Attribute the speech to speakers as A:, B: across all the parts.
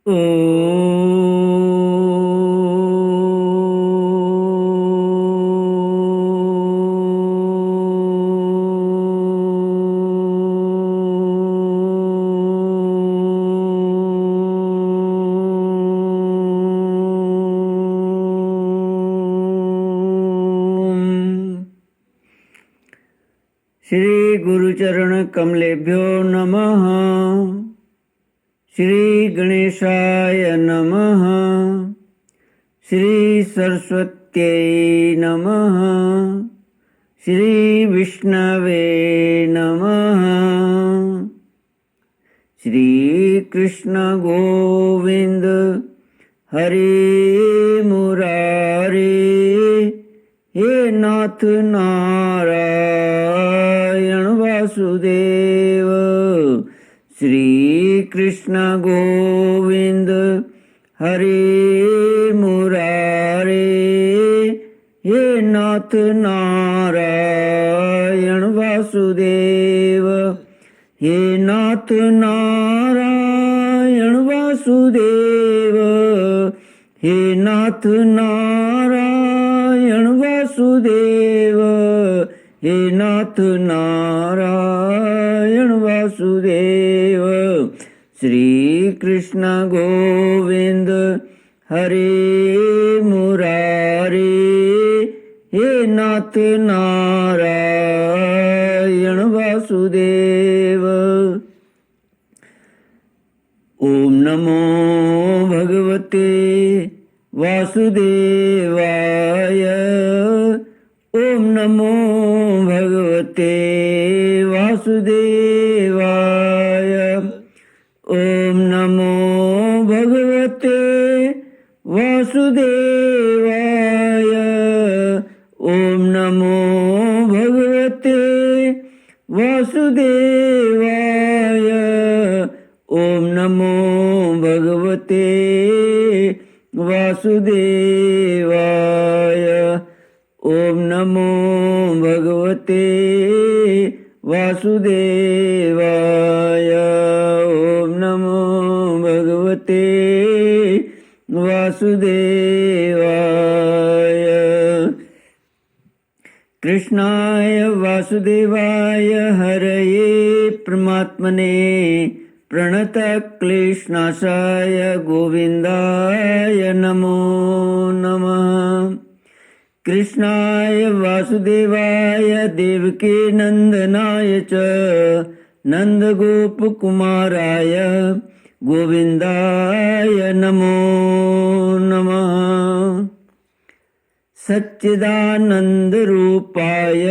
A: ओम। श्री गुरुचरण कमलेभ्यो नमः। श्री गणेशाय नमः। श्री सरस्वत्यै नमः। श्री विष्णवे नमः। श्री कृष्ण गोविंद हरे मुरारे, हे नाथ नारायण वासुदेव। श्री कृष्ण गोविंद हरे मुरारे, हे नाथ नारायण वासुदेव। हे नाथ नारायण वासुदेव। हे नाथ नारायण वासुदेव। हे नाथ नारायण वासुदेव। श्री कृष्ण गोविंद हरे मुरारे, हे नाथ नारायण वासुदेव। ओम नमो भगवते वासुदेवाय। ओम नमो भगवते वासुदेवाय। ओम नमो भगवते वासुदेवाय। ओम नमो भगवते वासुदेवाय। ओम नमो भगवते वासुदेवाय। ओम नमो भगवते वासुदेवाय। ओम नमो भगवते वासुदेवाय। कृष्णाय वासुदेवाय हरये परमात्मने प्रणतक्लेशनाशाय गोविन्दाय नमो नमः। कृष्णाय वासुदेवाय देवकी नंदनाय च नंदगोपकुमाराय गोविन्दाय नमो नमः। सच्चिदानन्दरूपाय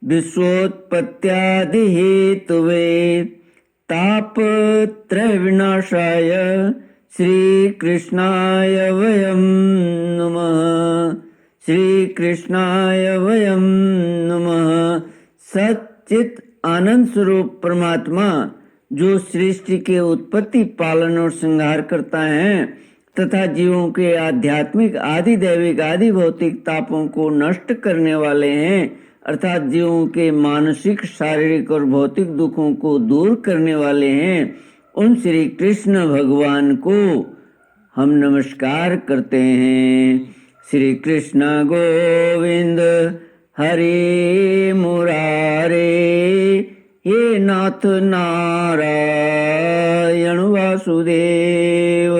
A: विश्वोत्पत्त्यादिहेतवे तापत्रयविनाशाय श्रीकृष्णाय वयं नमः। श्रीकृष्णाय वयं नमः। सच्चित आनंद स्वरूप परमात्मा जो सृष्टि के उत्पत्ति, पालन और संहार करता है तथा जीवों के आध्यात्मिक, आदि दैविक, आदि भौतिक तापों को नष्ट करने वाले हैं, अर्थात जीवों के मानसिक, शारीरिक और भौतिक दुखों को दूर करने वाले हैं, उन श्री कृष्ण भगवान को हम नमस्कार करते हैं। श्री कृष्ण गोविंद हरे मुरारे, हे नाथ नारायण वासुदेव।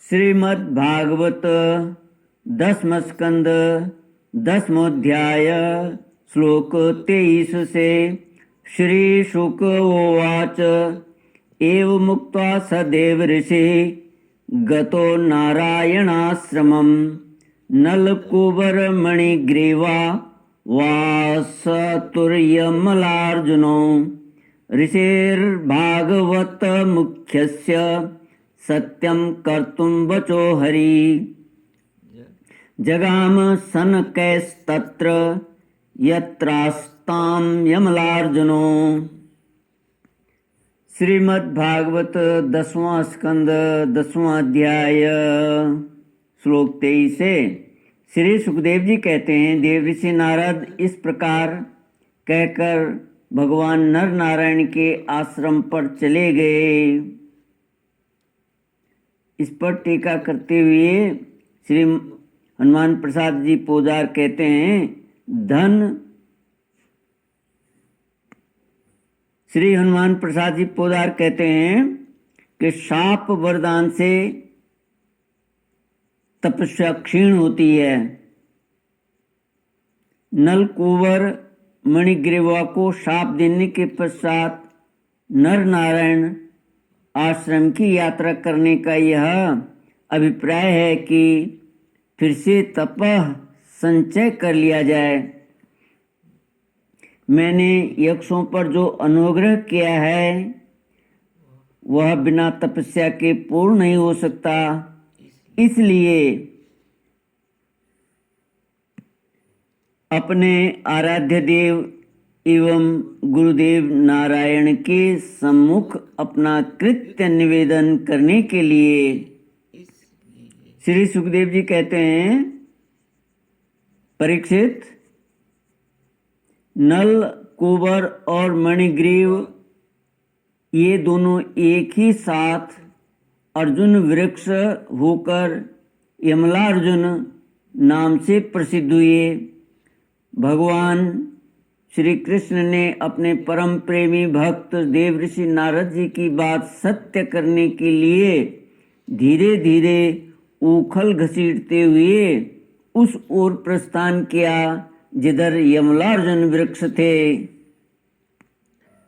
A: श्रीमद् भागवत 10वां स्कंद 10वां श्लोक 23 से। श्री शुक उवाच एवं मुक्त्वा स देवर्षि गतो नारायणाश्रमं नलकुबरमणिग्रीवा वासतुर्यमलार्जुनो ऋषिर्भागवतमुख्यस्य सत्यं कर्तुं वचो हरि जगाम सनकैस्तत्र यत्रास्तां यमलार्जुनो। श्रीमद् भागवत 10वां स्कंद 10वां अध्याय श्लोक 23 से। श्री सुखदेव जी कहते हैं, देव ऋषि नारद इस प्रकार कहकर भगवान नर नारायण के आश्रम पर चले गए। इस पर टीका करते हुए श्री हनुमान प्रसाद जी पोदार कहते हैं, श्री हनुमान प्रसाद जी पोदार कहते हैं कि शाप वरदान से तपस्या क्षीण होती है। नलकुवर मणिग्रीवा को शाप देने के पश्चात नर नारायण आश्रम की यात्रा करने का यह अभिप्राय है कि फिर से तपः संचय कर लिया जाए। मैंने यक्षों पर जो अनुग्रह किया है वह बिना तपस्या के पूर्ण नहीं हो सकता। इसलिए अपने आराध्य देव एवं गुरुदेव नारायण के सम्मुख अपना कृत्य निवेदन करने के लिए श्री सुखदेव जी कहते हैं, परीक्षित, नल, कुबर और मणिग्रीव ये दोनों एक ही साथ अर्जुन वृक्ष होकर यमलार्जुन नाम से प्रसिद्ध हुए। भगवान श्री कृष्ण ने अपने परम प्रेमी भक्त देवर्षि नारद जी की बात सत्य करने के लिए धीरे धीरे उखल घसीटते हुए उस ओर प्रस्थान किया जिधर यमलार्जुन वृक्ष थे।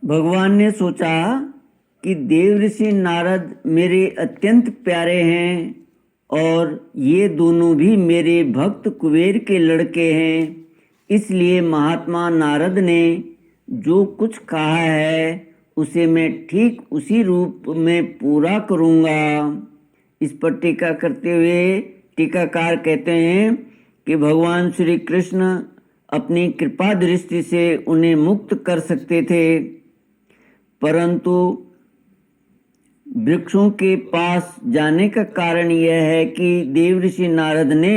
A: भगवान ने सोचा कि देवर्षि नारद मेरे अत्यंत प्यारे हैं और ये दोनों भी मेरे भक्त कुबेर के लड़के हैं, इसलिए महात्मा नारद ने जो कुछ कहा है उसे मैं ठीक उसी रूप में पूरा करूँगा। इस पर टीका करते हुए टीकाकार कहते हैं कि भगवान श्री कृष्ण अपनी कृपा दृष्टि से उन्हें मुक्त कर सकते थे, परंतु वृक्षों के पास जाने का कारण यह है कि देवर्षि नारद ने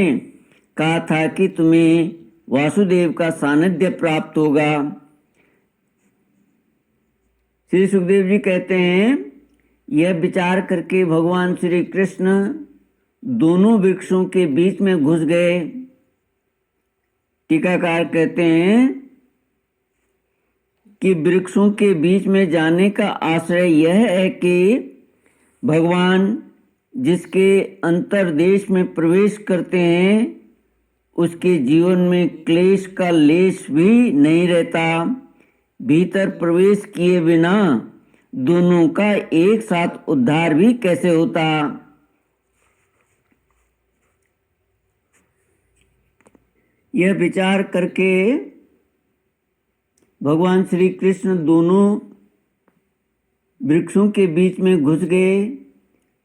A: कहा था कि तुम्हें वासुदेव का सानिध्य प्राप्त होगा। श्री सुखदेव जी कहते हैं, यह विचार करके भगवान श्री कृष्ण दोनों वृक्षों के बीच में घुस गए। टीकाकार कहते हैं कि वृक्षों के बीच में जाने का आश्रय यह है कि भगवान जिसके अंतर्देश में प्रवेश करते हैं उसके जीवन में क्लेश का लेश भी नहीं रहता। भीतर प्रवेश किए बिना दोनों का एक साथ उद्धार भी कैसे होता। यह विचार करके भगवान श्री कृष्ण दोनों वृक्षों के बीच में घुस गए।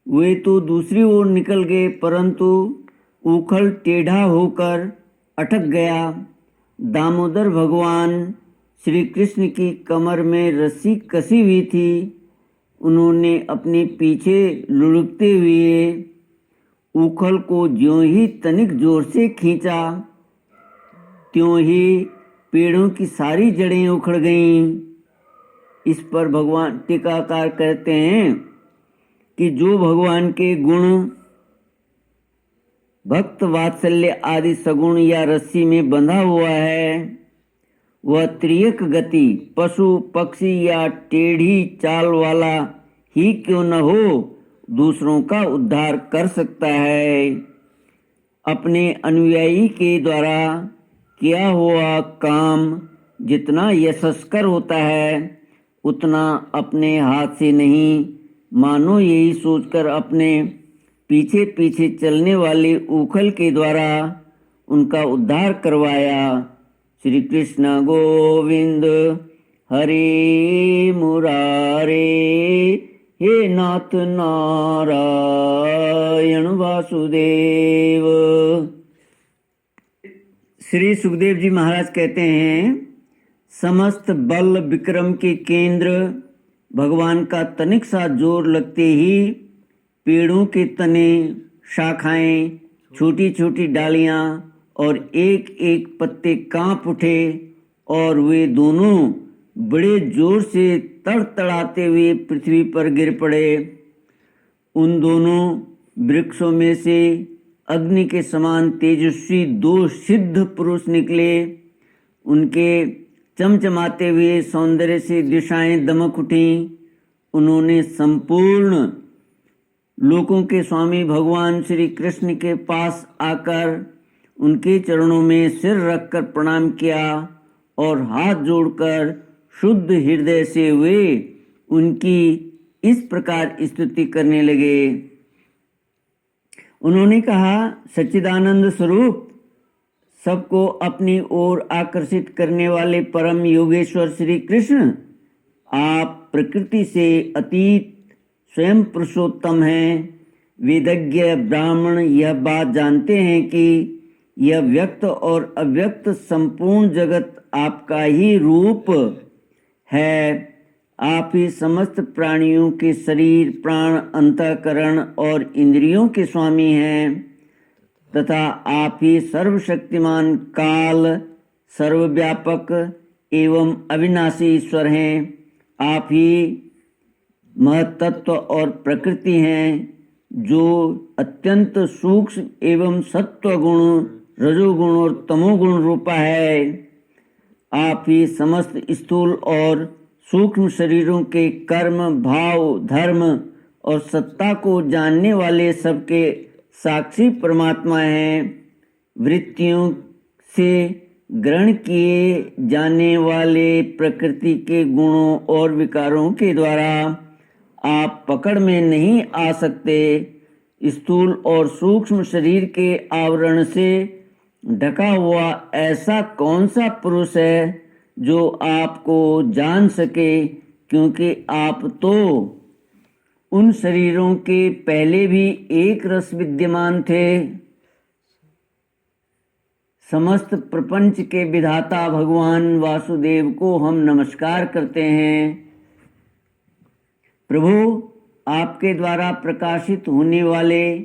A: वे तो दूसरी ओर निकल गए, परंतु उखल टेढ़ा होकर अटक गया। दामोदर भगवान श्री कृष्ण की कमर में रस्सी कसी हुई थी। उन्होंने अपने पीछे लुढ़कते हुए उखल को ज्यों ही तनिक जोर से खींचा, त्यों ही पेड़ों की सारी जड़ें उखड़ गईं। इस पर भगवान टीकाकार कहते हैं कि जो भगवान के गुण भक्त वात्सल्य आदि सगुण या रस्सी में बंधा हुआ है वह त्रियक गति पशु पक्षी या टेढ़ी चाल वाला ही क्यों न हो दूसरों का उद्धार कर सकता है। अपने अनुयायी के द्वारा किया हुआ काम जितना यशस्कर होता है उतना अपने हाथ से नहीं, मानो यही सोचकर अपने पीछे पीछे चलने वाले उखल के द्वारा उनका उद्धार करवाया। श्री कृष्ण गोविंद हरे मुरारे, हे नाथ नारायण वासुदेव। श्री सुखदेव जी महाराज कहते हैं, समस्त बल विक्रम के केंद्र भगवान का तनिक सा जोर लगते ही पेड़ों के तने, शाखाएं, छोटी छोटी डालियां और एक एक पत्ते कांप उठे और वे दोनों बड़े जोर से तड़तड़ाते हुए पृथ्वी पर गिर पड़े। उन दोनों वृक्षों में से अग्नि के समान तेजस्वी 2 सिद्ध पुरुष निकले। उनके चमचमाते हुए सौंदर्य से दिशाएं दमक उठीं। उन्होंने संपूर्ण लोकों के स्वामी भगवान श्री कृष्ण के पास आकर उनके चरणों में सिर रखकर प्रणाम किया और हाथ जोड़कर शुद्ध हृदय से वे उनकी इस प्रकार स्तुति करने लगे। उन्होंने कहा, सच्चिदानंद स्वरूप, सबको अपनी ओर आकर्षित करने वाले परम योगेश्वर श्री कृष्ण, आप प्रकृति से अतीत स्वयं पुरुषोत्तम हैं। वेदज्ञ ब्राह्मण यह बात जानते हैं कि यह व्यक्त और अव्यक्त संपूर्ण जगत आपका ही रूप है। आप ही समस्त प्राणियों के शरीर, प्राण, अंतःकरण और इंद्रियों के स्वामी हैं तथा आप ही सर्वशक्तिमान, काल, सर्वव्यापक एवं अविनाशी ईश्वर हैं। आप ही महत्तत्व और प्रकृति हैं जो अत्यंत सूक्ष्म एवं सत्वगुण, रजोगुण और तमोगुण रूपा है। आप ही समस्त स्थूल और सूक्ष्म शरीरों के कर्म, भाव, धर्म और सत्ता को जानने वाले सबके साक्षी परमात्मा हैं। वृत्तियों से ग्रहण किए जाने वाले प्रकृति के गुणों और विकारों के द्वारा आप पकड़ में नहीं आ सकते। स्थूल और सूक्ष्म शरीर के आवरण से ढका हुआ ऐसा कौन सा पुरुष है जो आपको जान सके, क्योंकि आप तो उन शरीरों के पहले भी एक रस विद्यमान थे। समस्त प्रपंच के विधाता भगवान वासुदेव को हम नमस्कार करते हैं। प्रभु, आपके द्वारा प्रकाशित होने वाले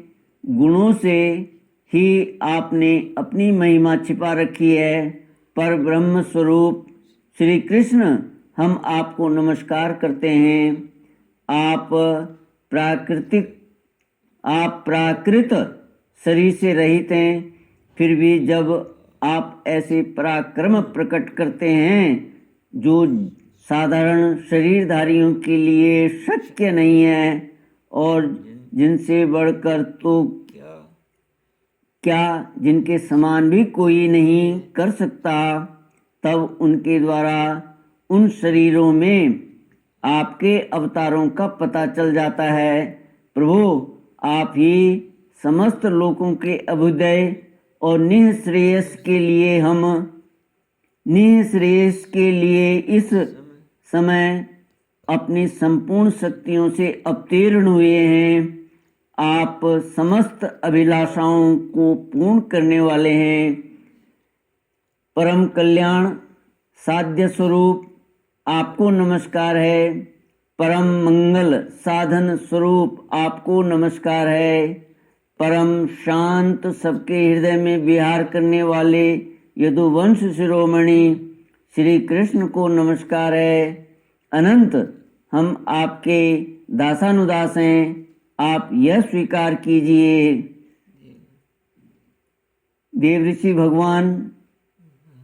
A: गुणों से ही आपने अपनी महिमा छिपा रखी है। पर ब्रह्म स्वरूप श्री कृष्ण, हम आपको नमस्कार करते हैं। आप प्राकृत शरीर से रहित हैं, फिर भी जब आप ऐसे पराक्रम प्रकट करते हैं जो साधारण शरीरधारियों के लिए शक्य नहीं है और जिनसे बढ़कर तो क्या जिनके समान भी कोई नहीं कर सकता, तब उनके द्वारा उन शरीरों में आपके अवतारों का पता चल जाता है। प्रभु, आप ही समस्त लोकों के अभ्युदय और निःश्रेयस के लिए इस समय अपनी संपूर्ण शक्तियों से अवतीर्ण हुए हैं। आप समस्त अभिलाषाओं को पूर्ण करने वाले हैं। परम कल्याण साध्य स्वरूप आपको नमस्कार है। परम मंगल साधन स्वरूप आपको नमस्कार है। परम शांत सबके हृदय में विहार करने वाले यदुवंश शिरोमणि श्री कृष्ण को नमस्कार है। अनंत हम आपके दासानुदास हैं, आप यह स्वीकार कीजिए। देवऋषि भगवान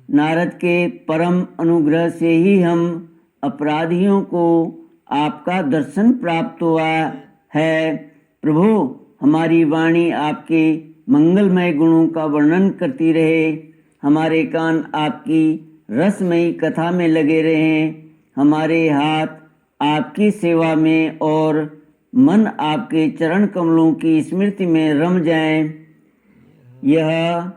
A: नारद के परम अनुग्रह से ही हम अपराधियों को आपका दर्शन प्राप्त हुआ है। प्रभु, हमारी वाणी आपके मंगलमय गुणों का वर्णन करती रहे, हमारे कान आपकी रसमयी कथा में लगे रहें, हमारे हाथ आपकी सेवा में और मन आपके चरण कमलों की स्मृति में रम जाएं। यह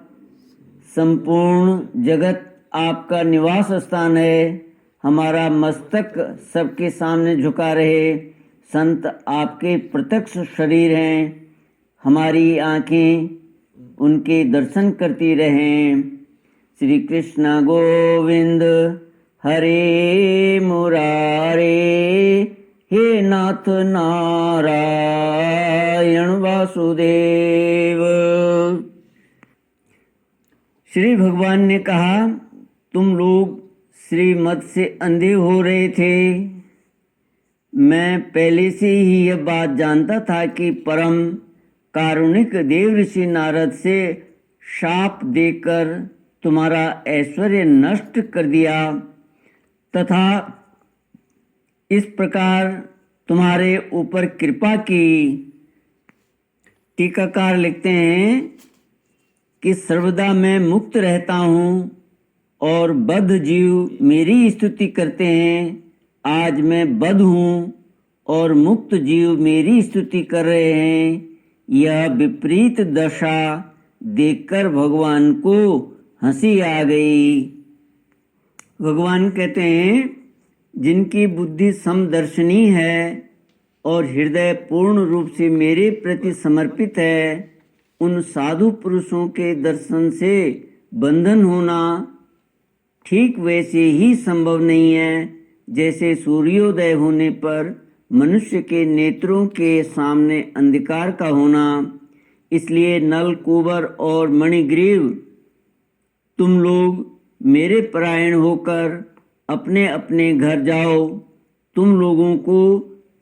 A: संपूर्ण जगत आपका निवास स्थान है। हमारा मस्तक सबके सामने झुका रहे। संत आपके प्रत्यक्ष शरीर हैं, हमारी आंखें उनके दर्शन करती रहें। श्री कृष्ण गोविंद हरे मुरारे, हे नाथ नारायण वासुदेव। श्री भगवान ने कहा, तुम लोग श्रीमत से अंधे हो रहे थे। मैं पहले से ही यह बात जानता था कि परम कारुणिक देव ऋषि नारद से शाप देकर तुम्हारा ऐश्वर्य नष्ट कर दिया तथा इस प्रकार तुम्हारे ऊपर कृपा की। टीकाकार लिखते हैं कि सर्वदा मैं मुक्त रहता हूँ और बद्ध जीव मेरी स्तुति करते हैं। आज मैं बद्ध हूँ और मुक्त जीव मेरी स्तुति कर रहे हैं। यह विपरीत दशा देखकर भगवान को हंसी आ गई। भगवान कहते हैं, जिनकी बुद्धि समदर्शनी है और हृदय पूर्ण रूप से मेरे प्रति समर्पित है, उन साधु पुरुषों के दर्शन से बंधन होना ठीक वैसे ही संभव नहीं है जैसे सूर्योदय होने पर मनुष्य के नेत्रों के सामने अंधकार का होना। इसलिए नल, कुंवर और मणिग्रीव, तुम लोग मेरे परायण होकर अपने अपने घर जाओ। तुम लोगों को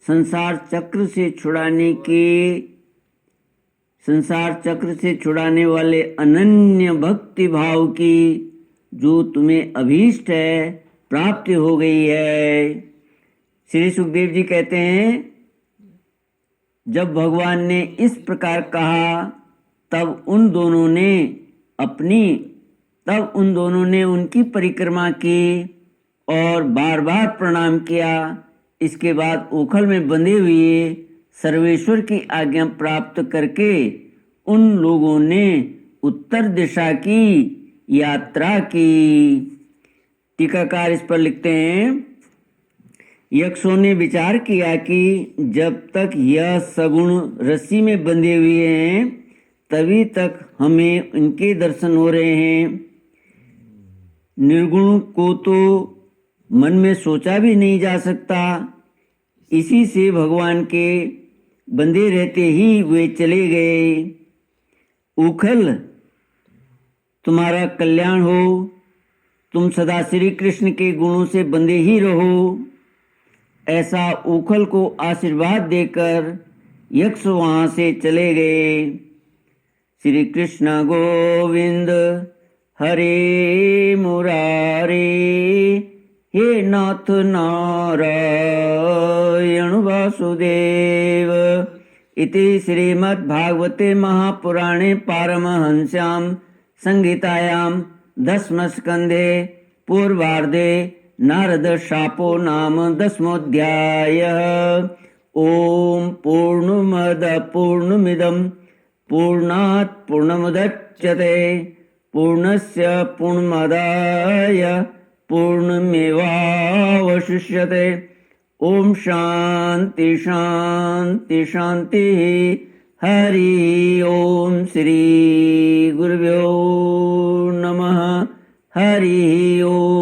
A: संसार चक्र से छुड़ाने वाले अनन्य भक्ति भाव की जो तुम्हें अभीष्ट है प्राप्ति हो गई है। श्री सुखदेव जी कहते हैं, जब भगवान ने इस प्रकार कहा तब उन दोनों ने उनकी परिक्रमा की और बार बार प्रणाम किया। इसके बाद ओखल में बंधे हुए सर्वेश्वर की आज्ञा प्राप्त करके उन लोगों ने उत्तर दिशा की यात्रा की। टीकाकार इस पर लिखते हैं, यक्षों ने विचार किया कि जब तक यह सगुण रस्सी में बंधे हुए हैं तभी तक हमें इनके दर्शन हो रहे हैं। निर्गुण को तो मन में सोचा भी नहीं जा सकता। इसी से भगवान के बंधे रहते ही वे चले गए। उखल, तुम्हारा कल्याण हो। तुम सदा श्री कृष्ण के गुणों से बंधे ही रहो। ऐसा उखल को आशीर्वाद देकर यक्ष वहां से चले गए। श्री कृष्ण गोविंद हरे मुरारे, हे नाथ नारायण वासुदेव। इति श्रीमद्भागवते महापुराणे पारमहंस्यां संहितायां दशमस्कन्धे पूर्वार्धे नारद शापो नाम 10मोऽध्यायः। ओम पूर्णमद पूर्णमिदं पूर्णात् पूर्णमुदच्यते पूर्णस्य पूर्णमादाय पूर्णमेवावशिष्यते। ओम शांति शांति शांति। हरि ओम श्री गुरुभ्यो नमः। हरि ओम।